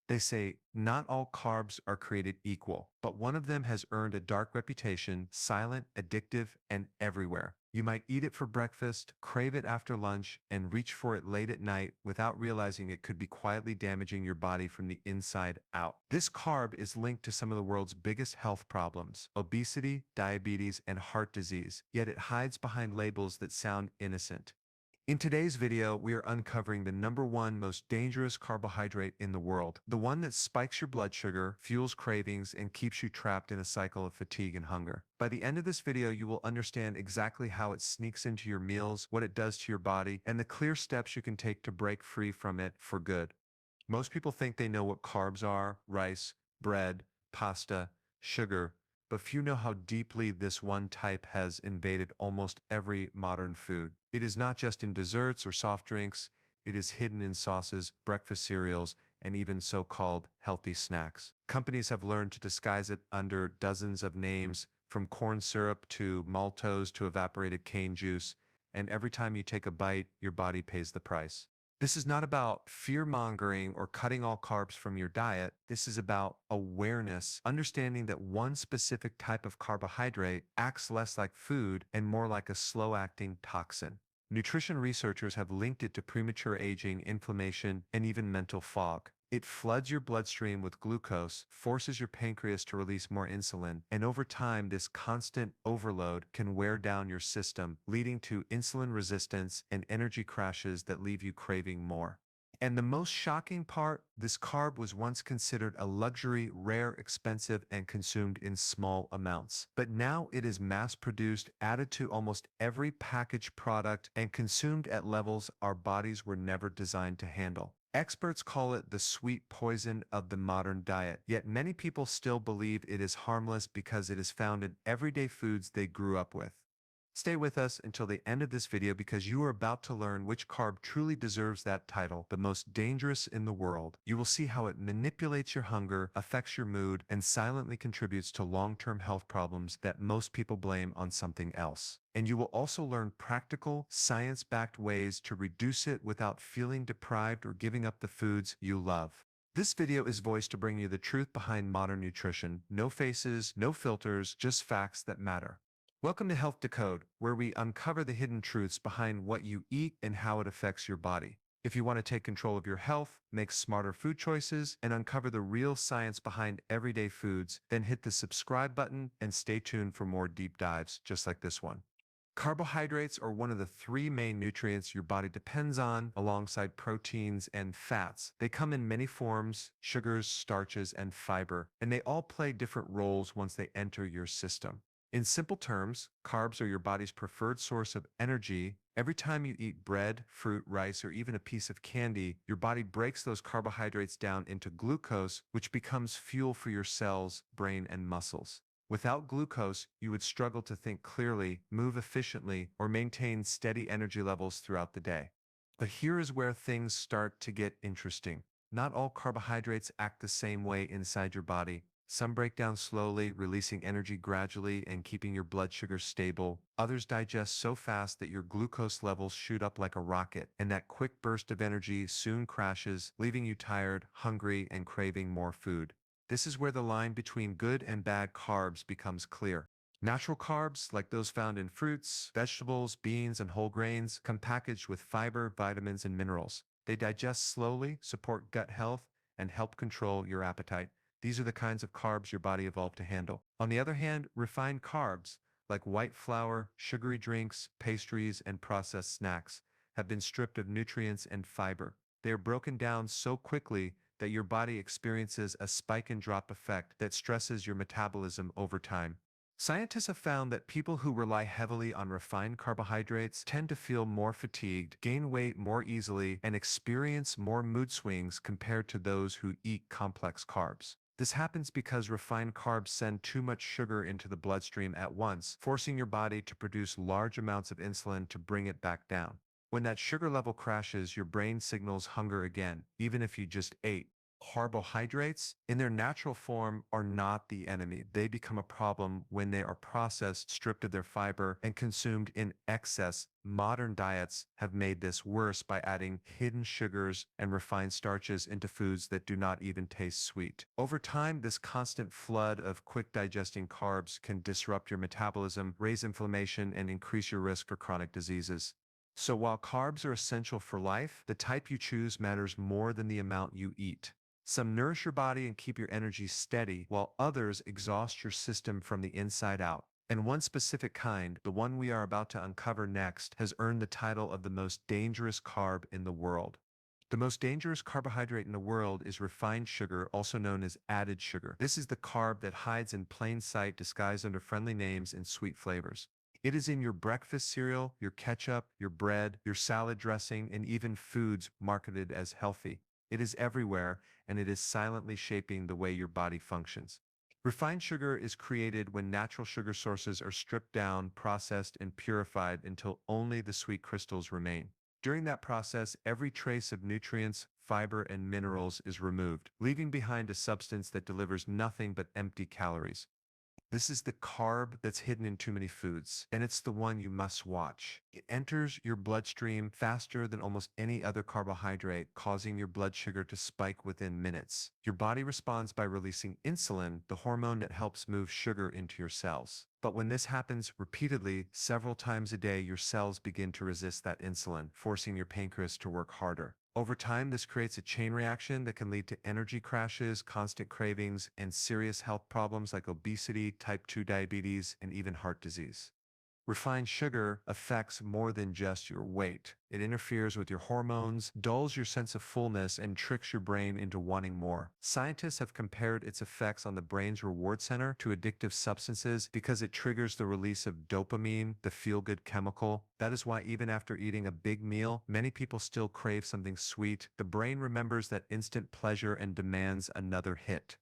They say not all carbs are created equal, but one of them has earned a dark reputation, silent, addictive, and everywhere. You might eat it for breakfast, crave it after lunch, and reach for it late at night without realizing it could be quietly damaging your body from the inside out. This carb is linked to some of the world's biggest health problems: obesity, diabetes, and heart disease, yet it hides behind labels that sound innocent. In today's video, we are uncovering the number one most dangerous carbohydrate in the world, the one that spikes your blood sugar, fuels cravings, and keeps you trapped in a cycle of fatigue and hunger. By the end of this video, you will understand exactly how it sneaks into your meals, what it does to your body, and the clear steps you can take to break free from it for good. Most people think they know what carbs are: rice, bread, pasta, sugar, but few know how deeply this one type has invaded almost every modern food. It is not just in desserts or soft drinks, it is hidden in sauces, breakfast cereals, and even so-called healthy snacks. Companies have learned to disguise it under dozens of names, from corn syrup to maltose to evaporated cane juice, and every time you take a bite, your body pays the price. This is not about fear-mongering or cutting all carbs from your diet. This is about awareness, understanding that one specific type of carbohydrate acts less like food and more like a slow-acting toxin. Nutrition researchers have linked it to premature aging, inflammation, and even mental fog. It floods your bloodstream with glucose, forces your pancreas to release more insulin, and over time, this constant overload can wear down your system, leading to insulin resistance and energy crashes that leave you craving more. And the most shocking part, this carb was once considered a luxury, rare, expensive, and consumed in small amounts. But now it is mass-produced, added to almost every packaged product, and consumed at levels our bodies were never designed to handle. Experts call it the sweet poison of the modern diet, yet many people still believe it is harmless because it is found in everyday foods they grew up with. Stay with us until the end of this video because you are about to learn which carb truly deserves that title, the most dangerous in the world. You will see how it manipulates your hunger, affects your mood, and silently contributes to long-term health problems that most people blame on something else. And you will also learn practical, science-backed ways to reduce it without feeling deprived or giving up the foods you love. This video is voiced to bring you the truth behind modern nutrition. No faces, no filters, just facts that matter. Welcome to Health Decode, where we uncover the hidden truths behind what you eat and how it affects your body. If you want to take control of your health, make smarter food choices, and uncover the real science behind everyday foods, then hit the subscribe button and stay tuned for more deep dives just like this one. Carbohydrates are one of the three main nutrients your body depends on, alongside proteins and fats. They come in many forms: sugars, starches, and fiber, and they all play different roles once they enter your system. In simple terms, carbs are your body's preferred source of energy. Every time you eat bread, fruit, rice, or even a piece of candy, your body breaks those carbohydrates down into glucose, which becomes fuel for your cells, brain, and muscles. Without glucose, you would struggle to think clearly, move efficiently, or maintain steady energy levels throughout the day. But here is where things start to get interesting. Not all carbohydrates act the same way inside your body. Some break down slowly, releasing energy gradually and keeping your blood sugar stable. Others digest so fast that your glucose levels shoot up like a rocket, and that quick burst of energy soon crashes, leaving you tired, hungry, and craving more food. This is where the line between good and bad carbs becomes clear. Natural carbs, like those found in fruits, vegetables, beans, and whole grains, come packaged with fiber, vitamins, and minerals. They digest slowly, support gut health, and help control your appetite. These are the kinds of carbs your body evolved to handle. On the other hand, refined carbs, like white flour, sugary drinks, pastries, and processed snacks, have been stripped of nutrients and fiber. They are broken down so quickly that your body experiences a spike and drop effect that stresses your metabolism over time. Scientists have found that people who rely heavily on refined carbohydrates tend to feel more fatigued, gain weight more easily, and experience more mood swings compared to those who eat complex carbs. This happens because refined carbs send too much sugar into the bloodstream at once, forcing your body to produce large amounts of insulin to bring it back down. When that sugar level crashes, your brain signals hunger again, even if you just ate. Carbohydrates, in their natural form, are not the enemy. They become a problem when they are processed, stripped of their fiber, and consumed in excess. Modern diets have made this worse by adding hidden sugars and refined starches into foods that do not even taste sweet. Over time, this constant flood of quick-digesting carbs can disrupt your metabolism, raise inflammation, and increase your risk for chronic diseases. So while carbs are essential for life, the type you choose matters more than the amount you eat. Some nourish your body and keep your energy steady, while others exhaust your system from the inside out. And one specific kind, the one we are about to uncover next, has earned the title of the most dangerous carb in the world. The most dangerous carbohydrate in the world is refined sugar, also known as added sugar. This is the carb that hides in plain sight, disguised under friendly names and sweet flavors. It is in your breakfast cereal, your ketchup, your bread, your salad dressing, and even foods marketed as healthy. It is everywhere, and it is silently shaping the way your body functions. Refined sugar is created when natural sugar sources are stripped down, processed, and purified until only the sweet crystals remain. During that process, every trace of nutrients, fiber, and minerals is removed, leaving behind a substance that delivers nothing but empty calories. This is the carb that's hidden in too many foods, and it's the one you must watch. It enters your bloodstream faster than almost any other carbohydrate, causing your blood sugar to spike within minutes. Your body responds by releasing insulin, the hormone that helps move sugar into your cells. But when this happens repeatedly, several times a day, your cells begin to resist that insulin, forcing your pancreas to work harder. Over time, this creates a chain reaction that can lead to energy crashes, constant cravings, and serious health problems like obesity, type 2 diabetes, and even heart disease. Refined sugar affects more than just your weight. It interferes with your hormones, dulls your sense of fullness, and tricks your brain into wanting more. Scientists have compared its effects on the brain's reward center to addictive substances because it triggers the release of dopamine, the feel-good chemical. That is why even after eating a big meal, many people still crave something sweet. The brain remembers that instant pleasure and demands another hit.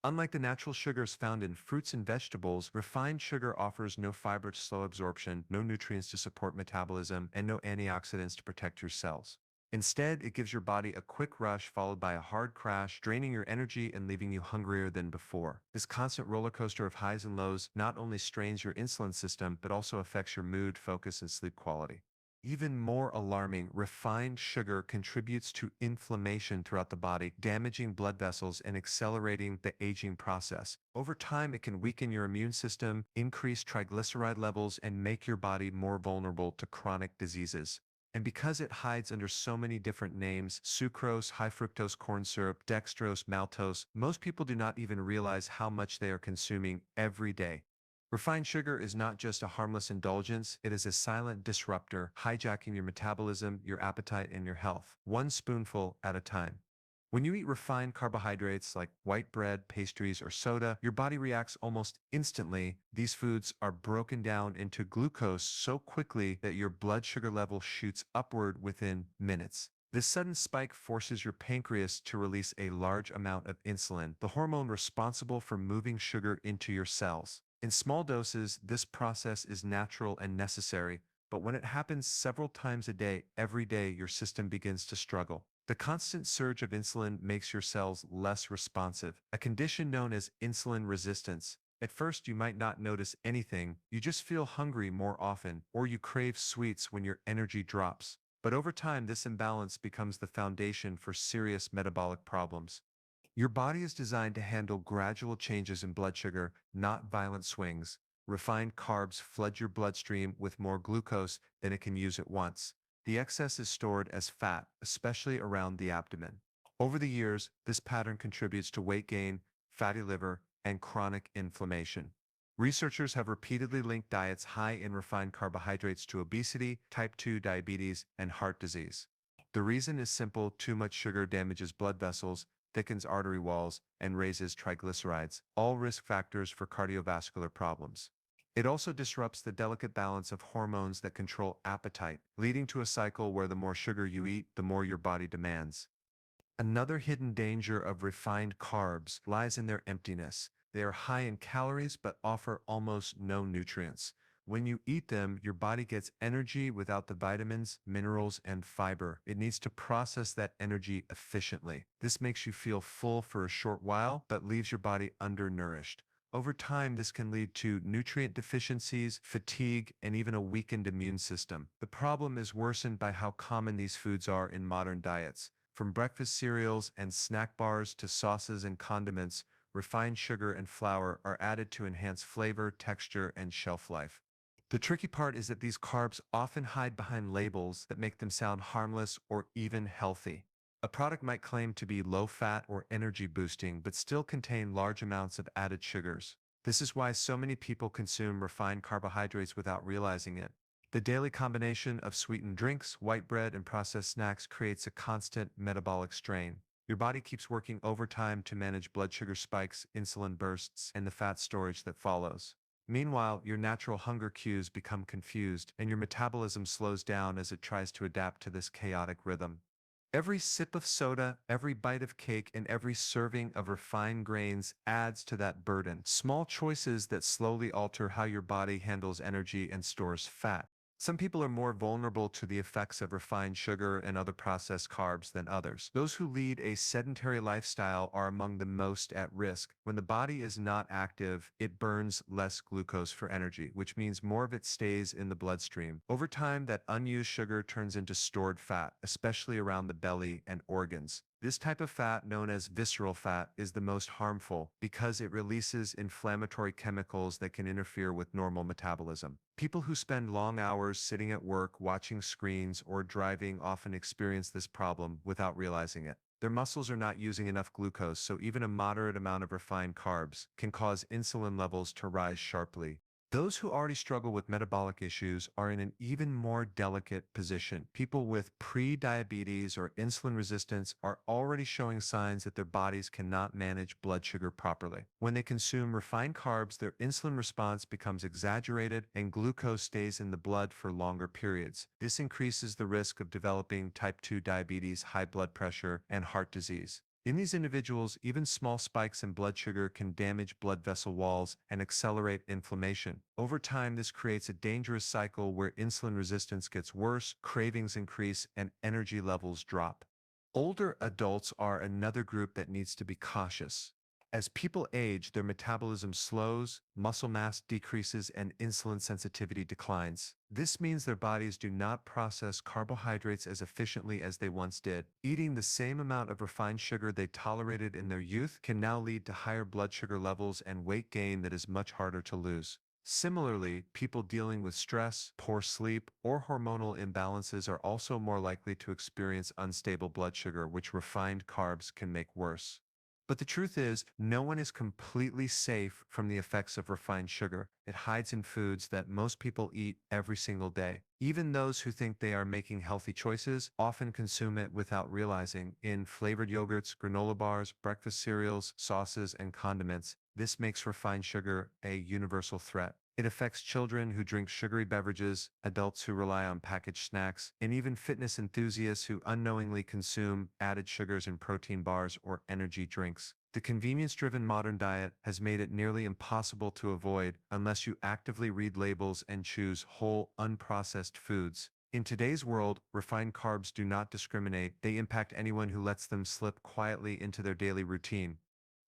Unlike the natural sugars found in fruits and vegetables, refined sugar offers no fiber to slow absorption, no nutrients to support metabolism, and no antioxidants to protect your cells. Instead, it gives your body a quick rush followed by a hard crash, draining your energy and leaving you hungrier than before. This constant roller coaster of highs and lows not only strains your insulin system, but also affects your mood, focus, and sleep quality. Even more alarming, refined sugar contributes to inflammation throughout the body, damaging blood vessels and accelerating the aging process. Over time, it can weaken your immune system, increase triglyceride levels, and make your body more vulnerable to chronic diseases. And because it hides under so many different names, sucrose, high fructose corn syrup, dextrose, maltose, most people do not even realize how much they are consuming every day. Refined sugar is not just a harmless indulgence, it is a silent disruptor, hijacking your metabolism, your appetite, and your health, one spoonful at a time. When you eat refined carbohydrates like white bread, pastries, or soda, your body reacts almost instantly. These foods are broken down into glucose so quickly that your blood sugar level shoots upward within minutes. This sudden spike forces your pancreas to release a large amount of insulin, the hormone responsible for moving sugar into your cells. In small doses, this process is natural and necessary, but when it happens several times a day, every day, your system begins to struggle. The constant surge of insulin makes your cells less responsive, a condition known as insulin resistance. At first, you might not notice anything, you just feel hungry more often, or you crave sweets when your energy drops. But over time, this imbalance becomes the foundation for serious metabolic problems. Your body is designed to handle gradual changes in blood sugar, not violent swings. Refined carbs flood your bloodstream with more glucose than it can use at once. The excess is stored as fat, especially around the abdomen. Over the years, this pattern contributes to weight gain, fatty liver, and chronic inflammation. Researchers have repeatedly linked diets high in refined carbohydrates to obesity, type 2 diabetes, and heart disease. The reason is simple: too much sugar damages blood vessels, thickens artery walls, and raises triglycerides, all risk factors for cardiovascular problems. It also disrupts the delicate balance of hormones that control appetite, leading to a cycle where the more sugar you eat, the more your body demands. Another hidden danger of refined carbs lies in their emptiness. They are high in calories but offer almost no nutrients. When you eat them, your body gets energy without the vitamins, minerals, and fiber. It needs to process that energy efficiently. This makes you feel full for a short while, but leaves your body undernourished. Over time, this can lead to nutrient deficiencies, fatigue, and even a weakened immune system. The problem is worsened by how common these foods are in modern diets. From breakfast cereals and snack bars to sauces and condiments, refined sugar and flour are added to enhance flavor, texture, and shelf life. The tricky part is that these carbs often hide behind labels that make them sound harmless or even healthy. A product might claim to be low fat or energy boosting, but still contain large amounts of added sugars. This is why so many people consume refined carbohydrates without realizing it. The daily combination of sweetened drinks, white bread, and processed snacks creates a constant metabolic strain. Your body keeps working overtime to manage blood sugar spikes, insulin bursts, and the fat storage that follows. Meanwhile, your natural hunger cues become confused, and your metabolism slows down as it tries to adapt to this chaotic rhythm. Every sip of soda, every bite of cake, and every serving of refined grains adds to that burden. Small choices that slowly alter how your body handles energy and stores fat. Some people are more vulnerable to the effects of refined sugar and other processed carbs than others. Those who lead a sedentary lifestyle are among the most at risk. When the body is not active, it burns less glucose for energy, which means more of it stays in the bloodstream. Over time, that unused sugar turns into stored fat, especially around the belly and organs. This type of fat, known as visceral fat, is the most harmful because it releases inflammatory chemicals that can interfere with normal metabolism. People who spend long hours sitting at work, watching screens, or driving often experience this problem without realizing it. Their muscles are not using enough glucose, so even a moderate amount of refined carbs can cause insulin levels to rise sharply. Those who already struggle with metabolic issues are in an even more delicate position. People with pre-diabetes or insulin resistance are already showing signs that their bodies cannot manage blood sugar properly. When they consume refined carbs, their insulin response becomes exaggerated and glucose stays in the blood for longer periods. This increases the risk of developing type 2 diabetes, high blood pressure, and heart disease. In these individuals, even small spikes in blood sugar can damage blood vessel walls and accelerate inflammation. Over time, this creates a dangerous cycle where insulin resistance gets worse, cravings increase, and energy levels drop. Older adults are another group that needs to be cautious. As people age, their metabolism slows, muscle mass decreases, and insulin sensitivity declines. This means their bodies do not process carbohydrates as efficiently as they once did. Eating the same amount of refined sugar they tolerated in their youth can now lead to higher blood sugar levels and weight gain that is much harder to lose. Similarly, people dealing with stress, poor sleep, or hormonal imbalances are also more likely to experience unstable blood sugar, which refined carbs can make worse. But the truth is, no one is completely safe from the effects of refined sugar. It hides in foods that most people eat every single day. Even those who think they are making healthy choices often consume it without realizing. In flavored yogurts, granola bars, breakfast cereals, sauces, and condiments, this makes refined sugar a universal threat. It affects children who drink sugary beverages, adults who rely on packaged snacks, and even fitness enthusiasts who unknowingly consume added sugars in protein bars or energy drinks. The convenience-driven modern diet has made it nearly impossible to avoid unless you actively read labels and choose whole, unprocessed foods. In today's world, refined carbs do not discriminate. They impact anyone who lets them slip quietly into their daily routine.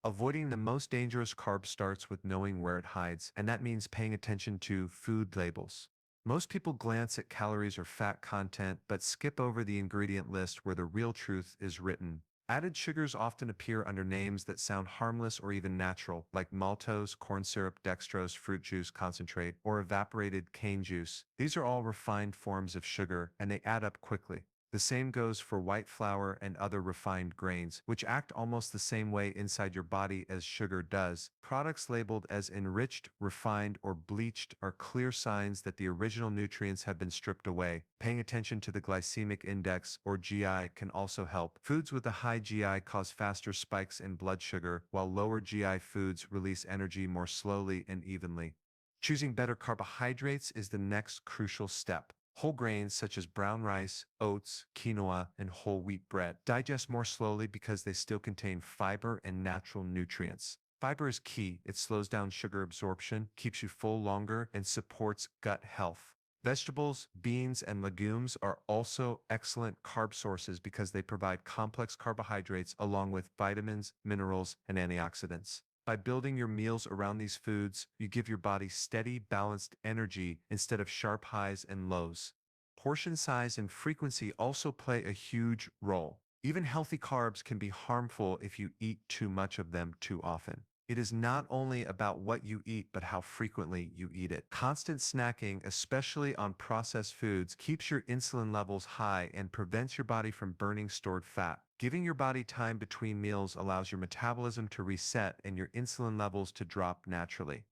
Avoiding the most dangerous carb starts with knowing where it hides, and that means paying attention to food labels. Most people glance at calories or fat content, but skip over the ingredient list where the real truth is written. Added sugars often appear under names that sound harmless or even natural, like maltose, corn syrup, dextrose, fruit juice concentrate, or evaporated cane juice. These are all refined forms of sugar, and they add up quickly. The same goes for white flour and other refined grains, which act almost the same way inside your body as sugar does. Products labeled as enriched, refined, or bleached are clear signs that the original nutrients have been stripped away. Paying attention to the glycemic index, or GI, can also help. Foods with a high GI cause faster spikes in blood sugar, while lower GI foods release energy more slowly and evenly. Choosing better carbohydrates is the next crucial step. Whole grains such as brown rice, oats, quinoa, and whole wheat bread digest more slowly because they still contain fiber and natural nutrients. Fiber is key. It slows down sugar absorption, keeps you full longer, and supports gut health. Vegetables, beans, and legumes are also excellent carb sources because they provide complex carbohydrates along with vitamins, minerals, and antioxidants. By building your meals around these foods, you give your body steady, balanced energy instead of sharp highs and lows. Portion size and frequency also play a huge role. Even healthy carbs can be harmful if you eat too much of them too often. It is not only about what you eat, but how frequently you eat it. Constant snacking, especially on processed foods, keeps your insulin levels high and prevents your body from burning stored fat. Giving your body time between meals allows your metabolism to reset and your insulin levels to drop naturally.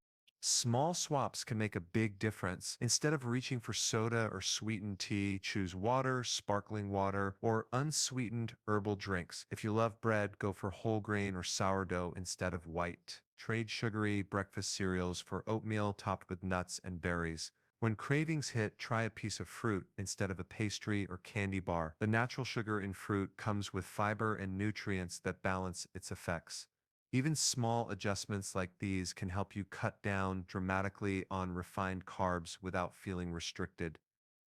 Small swaps can make a big difference. Instead of reaching for soda or sweetened tea, choose water, sparkling water, or unsweetened herbal drinks. If you love bread, go for whole grain or sourdough instead of white. Trade sugary breakfast cereals for oatmeal topped with nuts and berries. When cravings hit, try a piece of fruit instead of a pastry or candy bar. The natural sugar in fruit comes with fiber and nutrients that balance its effects. Even small adjustments like these can help you cut down dramatically on refined carbs without feeling restricted.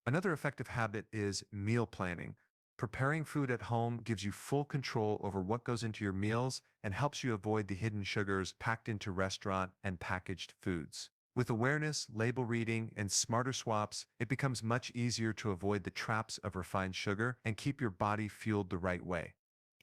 Another effective habit is meal planning. Preparing food at home gives you full control over what goes into your meals and helps you avoid the hidden sugars packed into restaurant and packaged foods. With awareness, label reading, and smarter swaps, it becomes much easier to avoid the traps of refined sugar and keep your body fueled the right way.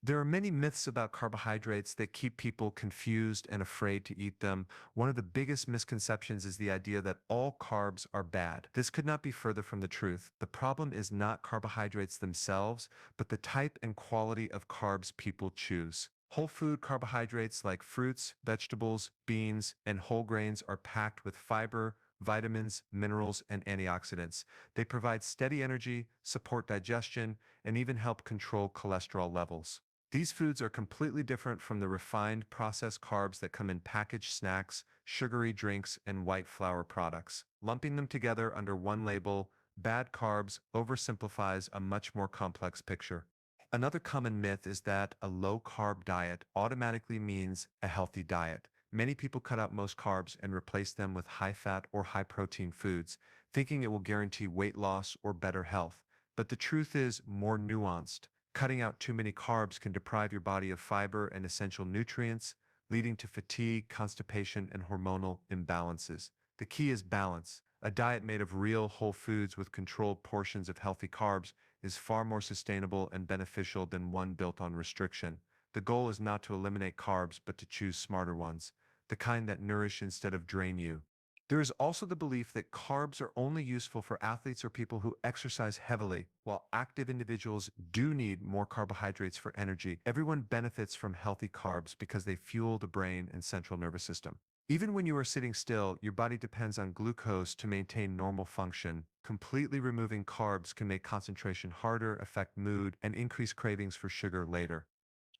There are many myths about carbohydrates that keep people confused and afraid to eat them. One of the biggest misconceptions is the idea that all carbs are bad. This could not be further from the truth. The problem is not carbohydrates themselves, but the type and quality of carbs people choose. Whole food carbohydrates like fruits, vegetables, beans, and whole grains are packed with fiber, vitamins, minerals, and antioxidants. They provide steady energy, support digestion, and even help control cholesterol levels. These foods are completely different from the refined processed carbs that come in packaged snacks, sugary drinks, and white flour products. Lumping them together under one label, bad carbs, oversimplifies a much more complex picture. Another common myth is that a low-carb diet automatically means a healthy diet. Many people cut out most carbs and replace them with high-fat or high-protein foods, thinking it will guarantee weight loss or better health. But the truth is more nuanced. Cutting out too many carbs can deprive your body of fiber and essential nutrients, leading to fatigue, constipation, and hormonal imbalances. The key is balance. A diet made of real whole foods with controlled portions of healthy carbs is far more sustainable and beneficial than one built on restriction. The goal is not to eliminate carbs, but to choose smarter ones, the kind that nourish instead of drain you. There is also the belief that carbs are only useful for athletes or people who exercise heavily. While active individuals do need more carbohydrates for energy, everyone benefits from healthy carbs because they fuel the brain and central nervous system. Even when you are sitting still, your body depends on glucose to maintain normal function. Completely removing carbs can make concentration harder, affect mood, and increase cravings for sugar later.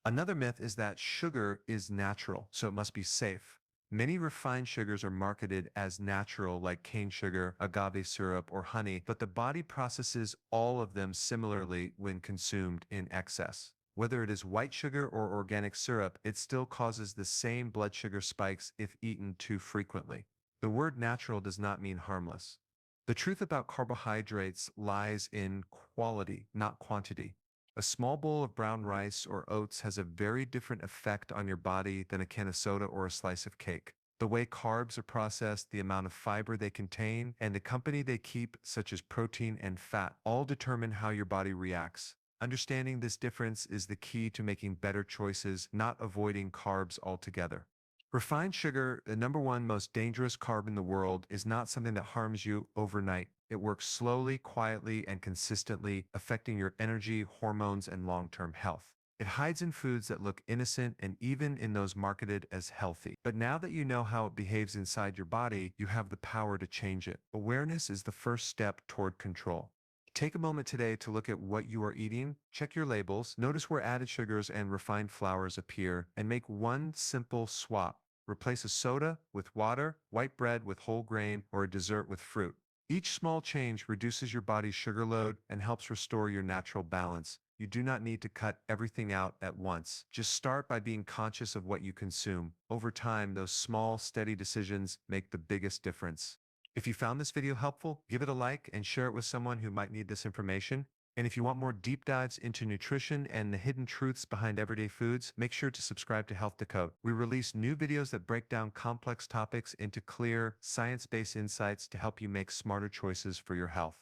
Another myth is that sugar is natural, so it must be safe. Many refined sugars are marketed as natural, like cane sugar, agave syrup, or honey, but the body processes all of them similarly when consumed in excess. Whether it is white sugar or organic syrup, it still causes the same blood sugar spikes if eaten too frequently. The word natural does not mean harmless. The truth about carbohydrates lies in quality, not quantity. A small bowl of brown rice or oats has a very different effect on your body than a can of soda or a slice of cake. The way carbs are processed, the amount of fiber they contain, and the company they keep, such as protein and fat, all determine how your body reacts. Understanding this difference is the key to making better choices, not avoiding carbs altogether. Refined sugar, the number one most dangerous carb in the world, is not something that harms you overnight. It works slowly, quietly, and consistently, affecting your energy, hormones, and long-term health. It hides in foods that look innocent and even in those marketed as healthy. But now that you know how it behaves inside your body, you have the power to change it. Awareness is the first step toward control. Take a moment today to look at what you are eating, check your labels, notice where added sugars and refined flours appear, and make one simple swap. Replace a soda with water, white bread with whole grain, or a dessert with fruit. Each small change reduces your body's sugar load and helps restore your natural balance. You do not need to cut everything out at once. Just start by being conscious of what you consume. Over time, those small, steady decisions make the biggest difference. If you found this video helpful, give it a like and share it with someone who might need this information. And if you want more deep dives into nutrition and the hidden truths behind everyday foods, make sure to subscribe to Health Decode. We release new videos that break down complex topics into clear, science-based insights to help you make smarter choices for your health.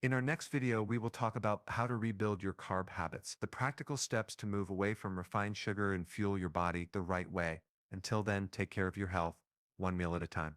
In our next video, we will talk about how to rebuild your carb habits, the practical steps to move away from refined sugar and fuel your body the right way. Until then, take care of your health, one meal at a time.